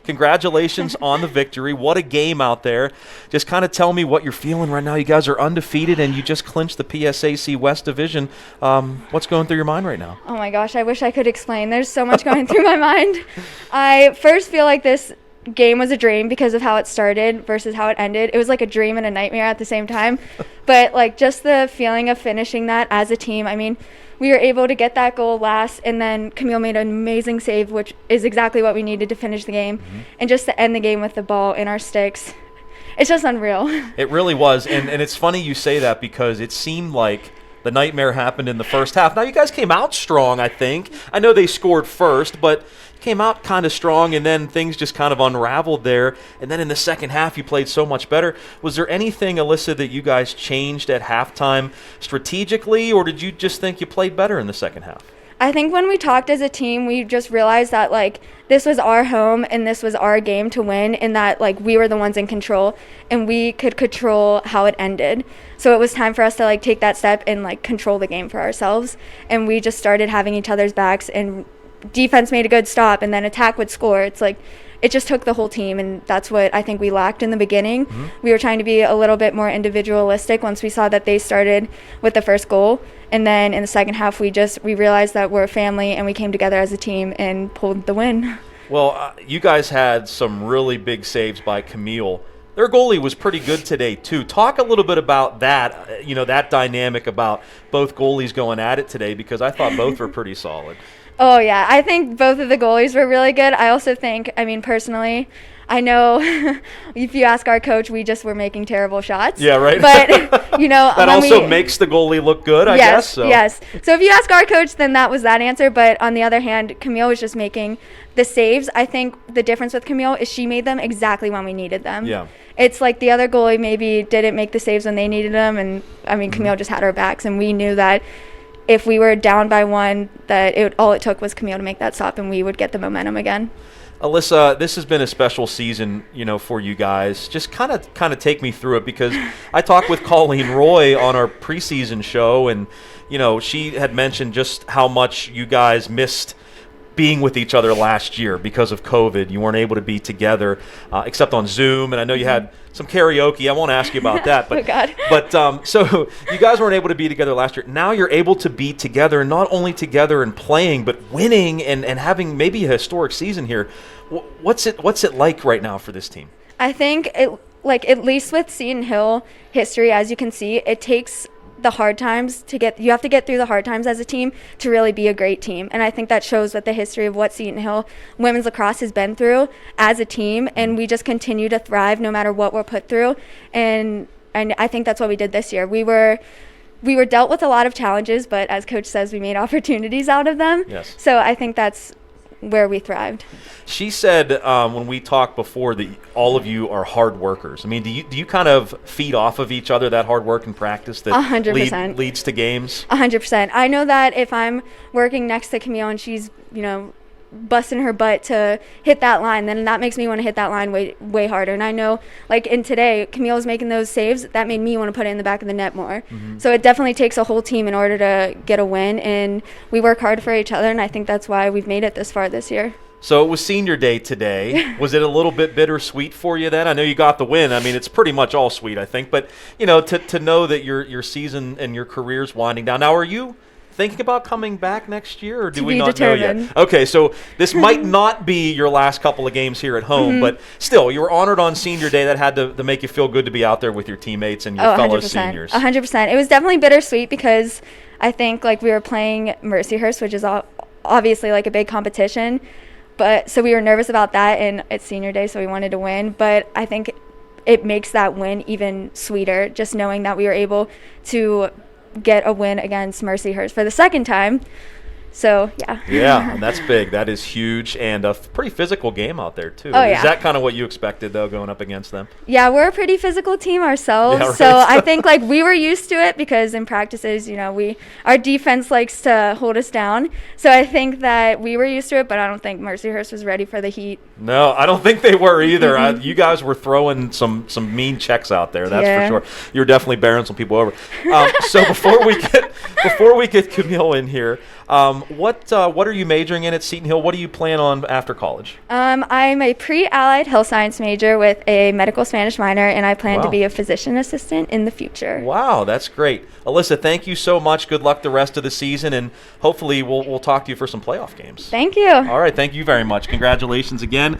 congratulations on the victory. What a game out there. Just kind of tell me what you're feeling right now. You guys are undefeated, and you just clinched the PSAC West Division. What's going through your mind right now? Oh, my gosh, I wish I could explain. There's so much going through my mind. I first feel like this game was a dream because of how it started versus how it ended. It was like a dream and a nightmare at the same time. But, like, just the feeling of finishing that as a team, I mean, we were able to get that goal last, and then Camille made an amazing save, which is exactly what we needed to finish the game. And just to end the game with the ball in our sticks, it's just unreal. It really was. And it's funny you say that because it seemed like the nightmare happened in the first half. Now, you guys came out strong, I think. I know they scored first, but came out kind of strong, and then things just kind of unraveled there. And then in the second half, you played so much better. Was there anything, Alyssa, that you guys changed at halftime strategically, or did you just think you played better in the second half? I think when we talked as a team, we just realized that, like, this was our home and this was our game to win, and that, like, we were the ones in control and we could control how it ended. So it was time for us to, like, take that step and, like, control the game for ourselves. And we just started having each other's backs, and defense made a good stop, and then attack would score. It's like it just took the whole team, and that's what I think we lacked in the beginning. We were trying to be a little bit more individualistic once we saw that they started with the first goal, and then in the second half we realized that we're a family, and we came together as a team and pulled the win. Well, you guys had some really big saves by Camille. Their goalie was pretty good today, too. Talk a little bit about that, that dynamic about both goalies going at it today, because I thought both were pretty solid. Oh, yeah. I think both of the goalies were really good. I also think, personally, I know if you ask our coach, we just were making terrible shots. Yeah, right. But, that also makes the goalie look good, I guess. So. Yes. So if you ask our coach, then that was that answer. But on the other hand, Camille was just making the saves. I think the difference with Camille is she made them exactly when we needed them. Yeah. It's like the other goalie maybe didn't make the saves when they needed them. And, Camille just had our backs, and we knew that if we were down by one, that all it took was Camille to make that stop, and we would get the momentum again. Alyssa, this has been a special season, for you guys. Just kind of take me through it, because I talked with Colleen Roy on our preseason show, and she had mentioned just how much you guys missed being with each other last year because of COVID. You weren't able to be together except on Zoom, and I know you had some karaoke. I won't ask you about that, but oh God. But so you guys weren't able to be together last year. Now you're able to be together, and not only together and playing, but winning and having maybe a historic season here. What's it like right now for this team? I think at least with Seton Hill history, as you can see, it takes the hard times you have to get through the hard times as a team to really be a great team. And I think that shows with the history of what Seton Hill women's lacrosse has been through as a team, and we just continue to thrive no matter what we're put through. And I think that's what we did this year. We were dealt with a lot of challenges, but as coach says, we made opportunities out of them. Yes. So I think that's where we thrived. She said when we talked before that all of you are hard workers. I mean, do you kind of feed off of each other, that hard work and practice that 100%. Leads to games? 100%. I know that if I'm working next to Camille and she's, busting her butt to hit that line, then that makes me want to hit that line way harder. And I know, like in today, Camille was making those saves. That made me want to put it in the back of the net more. So it definitely takes a whole team in order to get a win, and we work hard for each other, and I think that's why we've made it this far this year. So it was senior day today. Was it a little bit bittersweet for you then? I know you got the win. I mean, it's pretty much all sweet, I think. But, to know that your season and your career's winding down. Now, are you thinking about coming back next year, or do we not know yet? Okay, so this might not be your last couple of games here at home, but still, you were honored on senior day. That had to make you feel good to be out there with your teammates and your fellow 100%. seniors. 100%. It was definitely bittersweet because I think we were playing Mercyhurst, which is obviously a big competition. But so we were nervous about that, and it's senior day, so we wanted to win. But I think it makes that win even sweeter, just knowing that we were able to get a win against Mercyhurst for the second time. So, yeah. Yeah, and that's big. That is huge, and a pretty physical game out there, too. Oh, yeah. Is that kind of what you expected, though, going up against them? Yeah, we're a pretty physical team ourselves. Yeah, right. So I think, we were used to it because in practices, our defense likes to hold us down. So I think that we were used to it, but I don't think Mercyhurst was ready for the heat. No, I don't think they were either. You guys were throwing some mean checks out there, that's for sure. You were definitely bearing some people over. So before we get Before we get Camille in here, what are you majoring in at Seton Hill? What do you plan on after college? I'm a pre-allied health science major with a medical Spanish minor, and I plan to Wow. be a physician assistant in the future. Wow, that's great. Alyssa, thank you so much. Good luck the rest of the season, and hopefully we'll talk to you for some playoff games. Thank you. All right, thank you very much. Congratulations again.